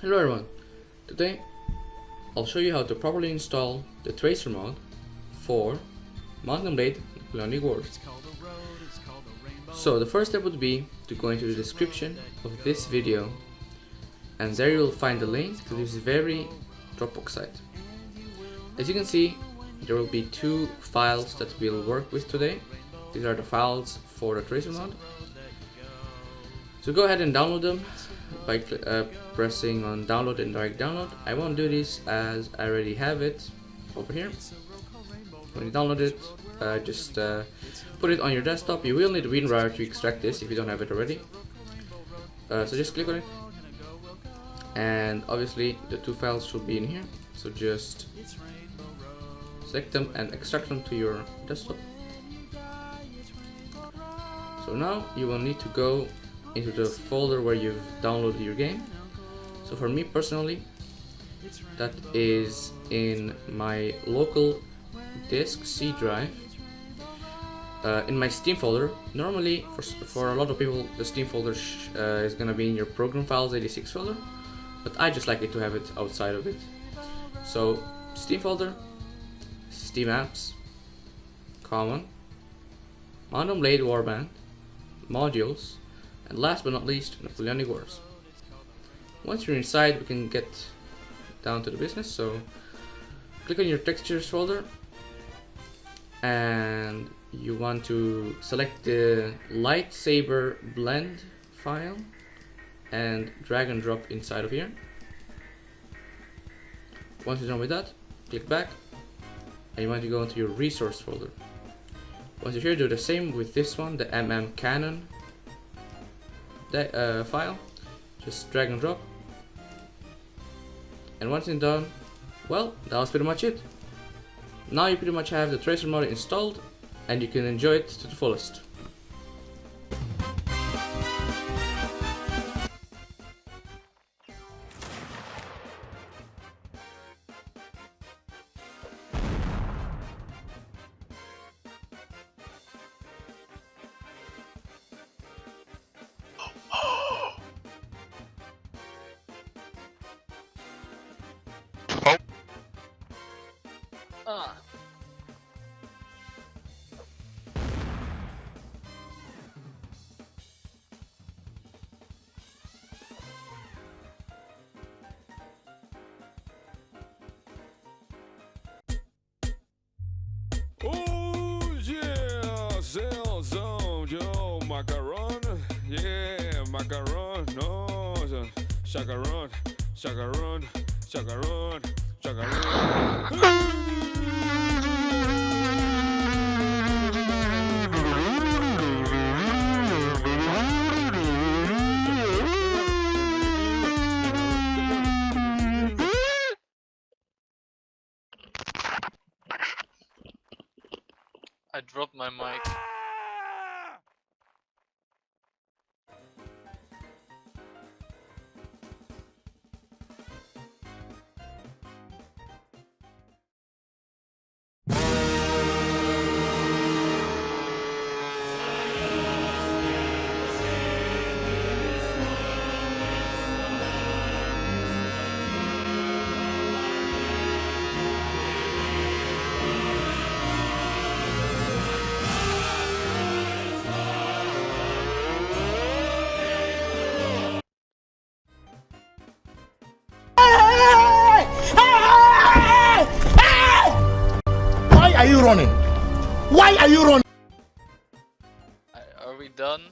Hello everyone, today I'll show you how to properly install the tracer mod for Mountain Blade Napoleonic Wars. So the first step would be to go into the description of this video, and there you'll find the link to this very Dropbox site. As you can see, there will be two files that we'll work with today. These are the files for the tracer mod. So go ahead and download them by pressing on download and direct download. I won't do this as I already have it over here. When you download it, just put it on your desktop. You will need WinRAR to extract this if you don't have it already. So just click on it, and obviously the two files should be in here. So just select them and extract them to your desktop. So now you will need to go into the folder where you've downloaded your game. So for me personally, that is in my local disk C drive, in my Steam folder. Normally for a lot of people the Steam folder is gonna be in your program files 86 folder, but I just like it to have it outside of it. So Steam folder, Steam apps, common, Mountain Blade Warband, modules, and last but not least, Napoleonic Wars. Once you're inside, we can get down to the business. So click on your textures folder, and you want to select the lightsaber blend file and drag and drop inside of here. Once you're done with that, click back, and you want to go into your resource folder. Once you're here, do the same with this one, the Canon file. Just drag and drop, and once it's done, well, that was pretty much it. Now you pretty much have the tracer mod installed, and you can enjoy it to the fullest. Oh yeah, Zellzone, yo, macaron, yeah, macaron, no, chacaron, chacaron, chacaron, chacaron. I dropped my mic. Why are you running? Why are you running? Are we done?